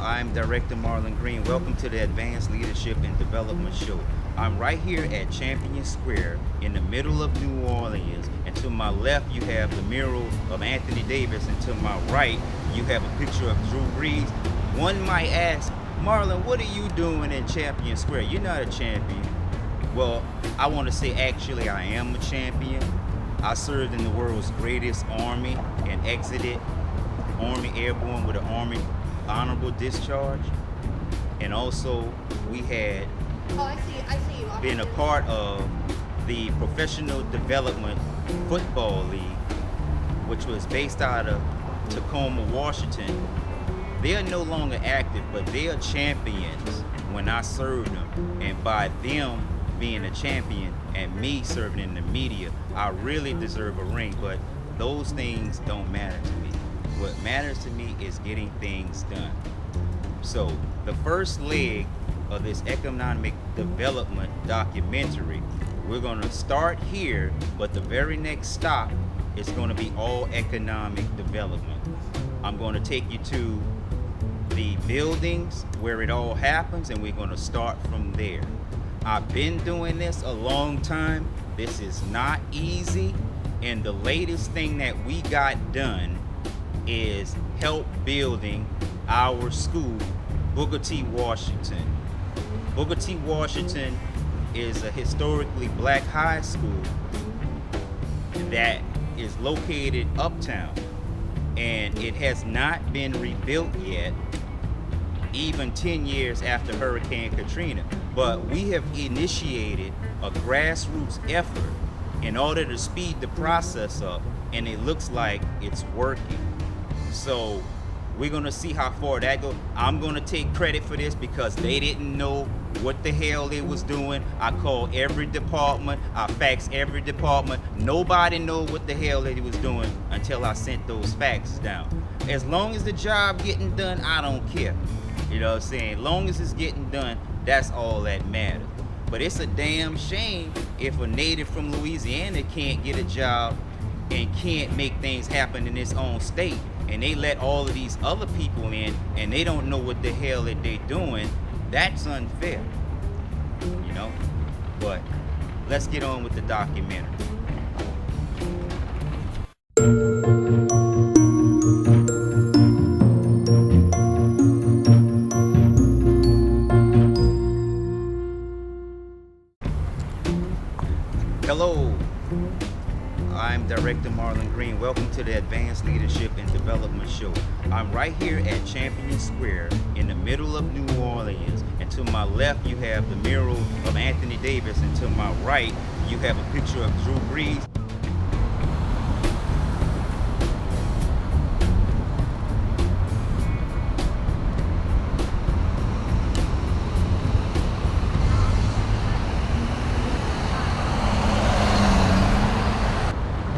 I'm Director Marlon Green. Welcome to the Advanced Leadership and Development Show. I'm right here at Champion Square in the middle of New Orleans. And to my left, you have the mural of Anthony Davis. And to my right, you have a picture of Drew Brees. One might ask, Marlon, what are you doing in Champion Square? You're not a champion. Well, I want to say actually I am a champion. I served in the world's greatest army and exited Army Airborne with an Army honorable discharge. And also we had been a part of the Professional Development Football League, which was based out of Tacoma, Washington. They are no longer active, but they are champions when I served them. And by them being a champion and me serving in the media, I really deserve a ring, but those things don't matter to me. What matters to me is getting things done. So the first leg of this economic development documentary, we're going to start here, but the very next stop is going to be all economic development. I'm going to take you to the buildings where it all happens, and we're going to start from there. I've been doing this a long time. This is not easy, and the latest thing that we got done is help building our school, Booker T. Washington. Booker T. Washington is a historically black high school that is located uptown, and it has not been rebuilt yet, even 10 years after Hurricane Katrina. But we have initiated a grassroots effort in order to speed the process up, and it looks like it's working. So we're gonna see how far that goes. I'm gonna take credit for this because they didn't know what the hell they was doing. I called every department, I faxed every department. Nobody knew what the hell they was doing until I sent those faxes down. As long as the job getting done, I don't care. You know what I'm saying? As long as it's getting done, that's all that matters. But it's a damn shame if a native from Louisiana can't get a job and can't make things happen in his own state, and they let all of these other people in and they don't know what the hell that they're doing. That's unfair, you know? But let's get on with the documentary. Hello, I'm Director Marlon Green. Welcome to the Advanced Leadership and Development Show. I'm right here at Champion Square in the middle of New Orleans. And to my left, you have the mural of Anthony Davis. And to my right, you have a picture of Drew Brees.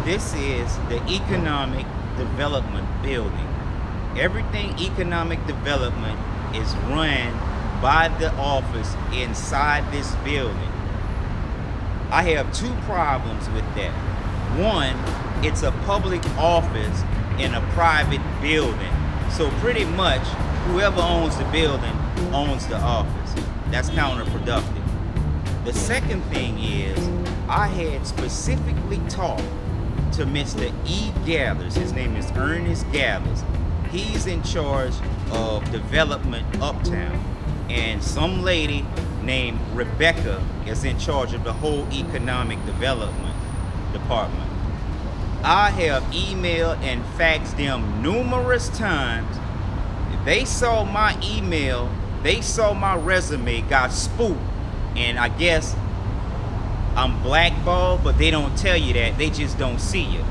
This is the Economic Development Building. Everything economic development is run by the office inside this building. I have two problems with that. One, it's a public office in a private building. So pretty much whoever owns the building owns the office. That's counterproductive. The second thing is I had specifically talked to Mr. E. Gathers. His name is Ernest Gathers. He's in charge of development uptown. And some lady named Rebecca is in charge of the whole economic development department. I have emailed and faxed them numerous times. They saw my email, they saw my resume, got spooked, and I guess I'm blackballed, but they don't tell you that. They just don't see you.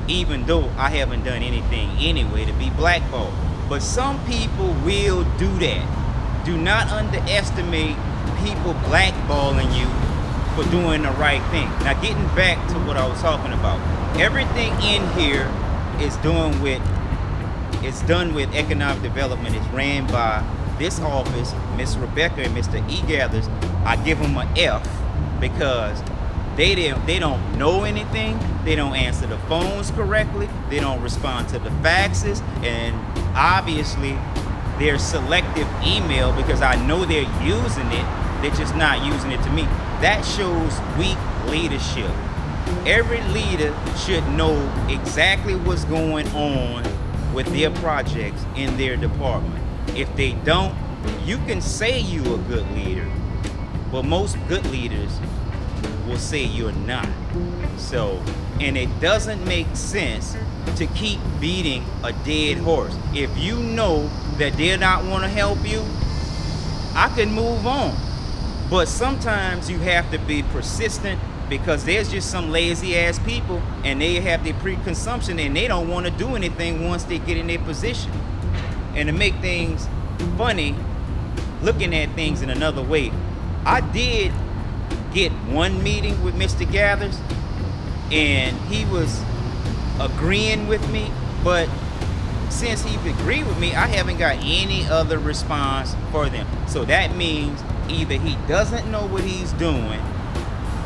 Even though I haven't done anything anyway to be blackballed. But some people will do that. Do not underestimate people blackballing you for doing the right thing. Now getting back to what I was talking about. Everything in here is done with economic development. It's ran by this office, Miss Rebecca and Mr. E. Gathers. I give them an F because they don't know anything. They don't answer the phones correctly. They don't respond to the faxes, and obviously they're selective email because I know they're using it. They're just not using it to me. That shows weak leadership. Every leader should know exactly what's going on with their projects in their department. If they don't, you can say you're a good leader, but most good leaders will say you're not. So, and it doesn't make sense to keep beating a dead horse. If you know that they're not want to help you, I can move on. But sometimes you have to be persistent because there's just some lazy ass people and they have their preconception and they don't want to do anything once they get in their position. And to make things funny, looking at things in another way, I did get one meeting with Mr. Gathers and he was agreeing with me, but since he agreed with me, I haven't got any other response for them. So that means either he doesn't know what he's doing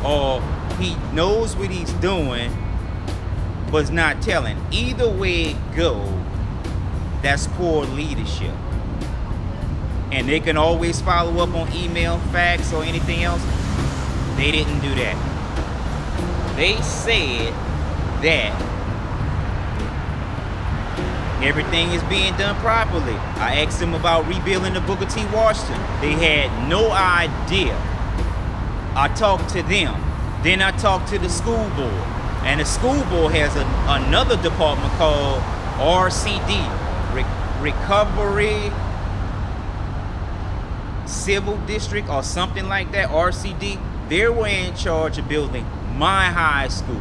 or he knows what he's doing but's not telling. Either way it goes, that's poor leadership. And they can always follow up on email, fax, or anything else. They didn't do that. They said that everything is being done properly. I asked them about rebuilding the Booker T. Washington. They had no idea. I talked to them. Then I talked to the school board. And the school board has another department called RCD, Recovery Civil District or something like that, RCD. They were in charge of building my high school.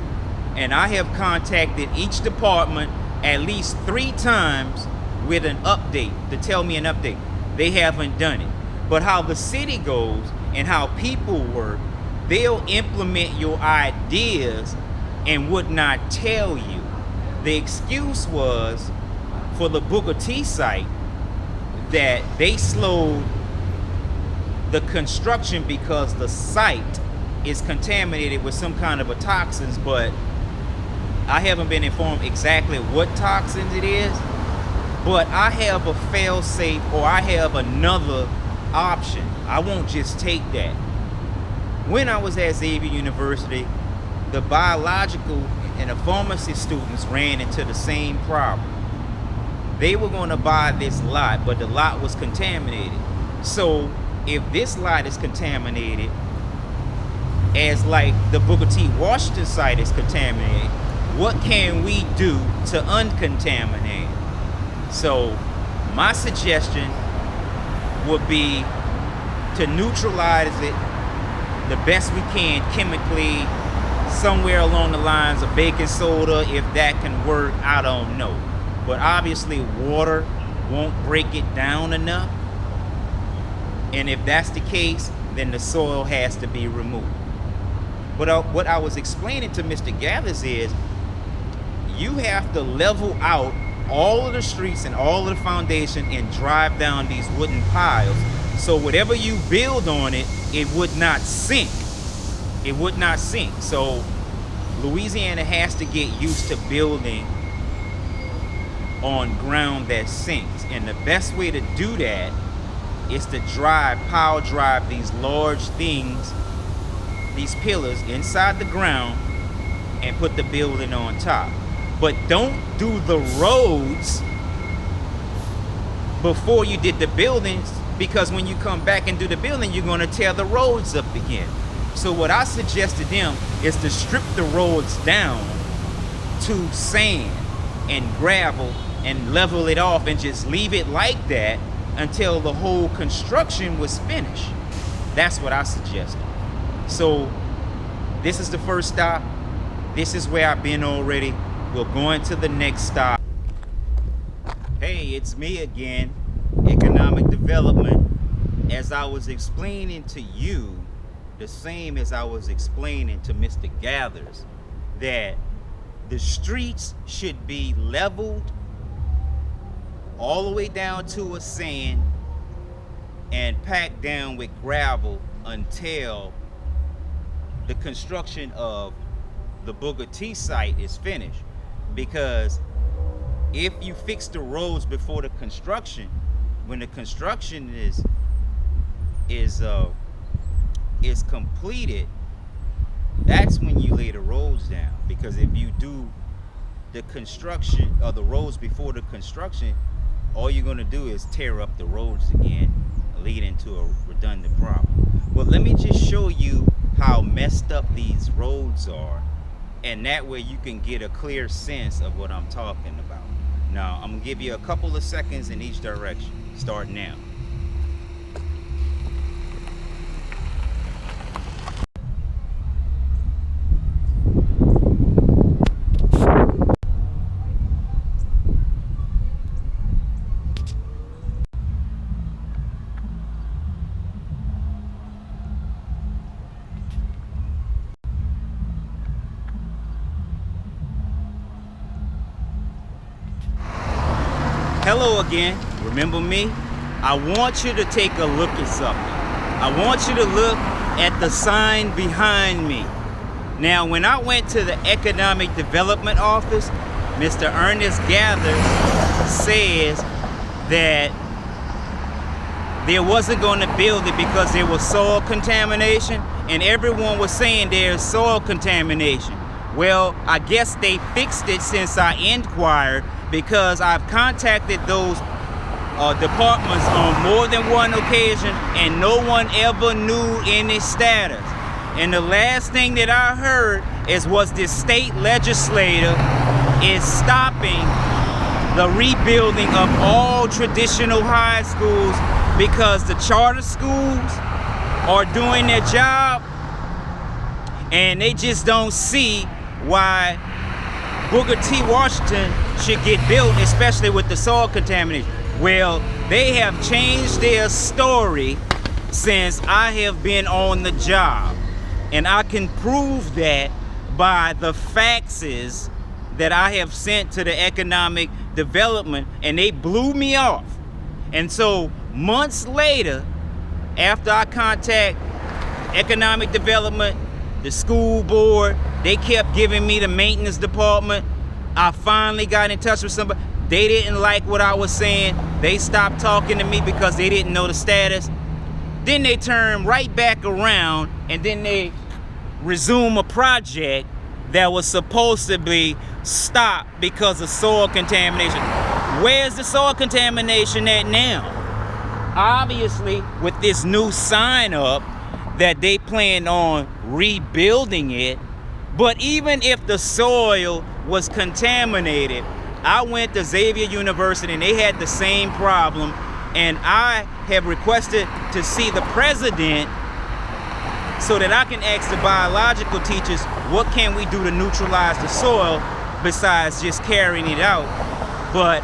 And I have contacted each department at least 3 times with an update to tell me an update. They haven't done it. But how the city goes and how people work, they'll implement your ideas and would not tell you. The excuse was for the Booker T site that they slowed the construction because the site is contaminated with some kind of a toxins, but I haven't been informed exactly what toxins it is, but I have a fail-safe or I have another option. I won't just take that. When I was at Xavier University, the biological and the pharmacy students ran into the same problem. They were going to buy this lot, but the lot was contaminated. So if this lot is contaminated, as like the Booker T. Washington site is contaminated, what can we do to uncontaminate it? So my suggestion would be to neutralize it the best we can chemically, somewhere along the lines of baking soda. If that can work, I don't know. But obviously water won't break it down enough. And if that's the case, then the soil has to be removed. But what I was explaining to Mr. Gathers is, you have to level out all of the streets and all of the foundation and drive down these wooden piles. So whatever you build on it, it would not sink. It would not sink. So Louisiana has to get used to building on ground that sinks. And the best way to do that is to pile drive these large things these pillars inside the ground and put the building on top. But don't do the roads before you did the buildings, because when you come back and do the building, you're gonna tear the roads up again. So what I suggested them is to strip the roads down to sand and gravel and level it off and just leave it like that until the whole construction was finished. That's what I suggested. So this is the first stop. This is where I've been already. We're going to the next stop. Hey, it's me again, economic development. As I was explaining to you, the same as I was explaining to Mr. Gathers, that the streets should be leveled all the way down to a sand and packed down with gravel until the construction of the Booker T site is finished. Because if you fix the roads before the construction, when the construction is completed, that's when you lay the roads down. Because if you do the construction or the roads before the construction, all you're going to do is tear up the roads again, leading to a redundant problem. Well, let me just show you how messed up these roads are, and that way you can get a clear sense of what I'm talking about. Now, I'm going to give you a couple of seconds in each direction. Start now. Hello again, remember me? I want you to take a look at something. I want you to look at the sign behind me. Now, when I went to the Economic Development Office, Mr. Ernest Gathers says that there wasn't going to build it because there was soil contamination, and everyone was saying there's soil contamination. Well, I guess they fixed it since I inquired, because I've contacted those departments on more than one occasion and no one ever knew any status. And the last thing that I heard was this state legislator is stopping the rebuilding of all traditional high schools because the charter schools are doing their job and they just don't see why Booker T. Washington should get built, especially with the soil contamination. Well, they have changed their story since I have been on the job. And I can prove that by the faxes that I have sent to the economic development, and they blew me off. And so months later, after I contact economic development, the school board, they kept giving me the maintenance department. I finally got in touch with somebody. They didn't like what I was saying. They stopped talking to me because they didn't know the status. Then they turned right back around and then they resume a project that was supposed to be stopped because of soil contamination. Where's the soil contamination at now? Obviously, with this new sign up that they plan on rebuilding it, but even if the soil was contaminated, I went to Xavier University and they had the same problem, and I have requested to see the president so that I can ask the biological teachers what can we do to neutralize the soil besides just carrying it out. But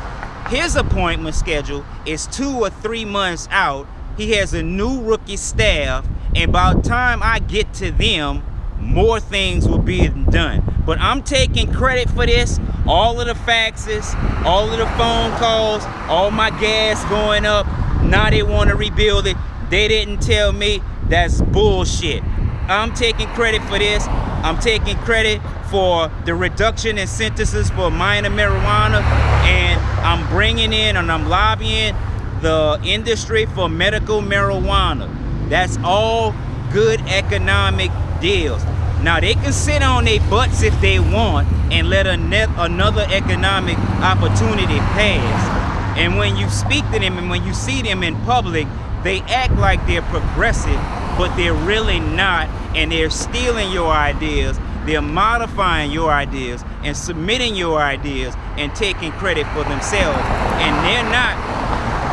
his appointment schedule is 2 or 3 months out. He has a new rookie staff, and by the time I get to them, more things will be done. But I'm taking credit for this. All of the faxes, all of the phone calls, all my gas going up. Now they want to rebuild it. They didn't tell me. That's bullshit. I'm taking credit for this. I'm taking credit for the reduction in sentences for minor marijuana, and I'm bringing in and I'm lobbying the industry for medical marijuana. That's all good economic deals. Now they can sit on their butts if they want and let another economic opportunity pass. And when you speak to them and when you see them in public, they act like they're progressive, but they're really not, and they're stealing your ideas, they're modifying your ideas and submitting your ideas and taking credit for themselves. And they're not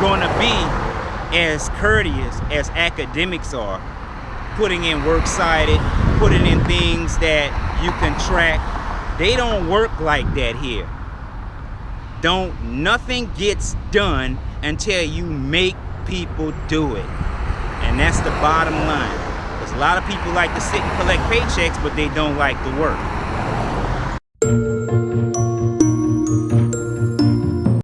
gonna be as courteous as academics are, putting in works cited, putting in things that you can track. They don't work like that here. Nothing gets done until you make people do it. And that's the bottom line. Because a lot of people like to sit and collect paychecks, but they don't like to work.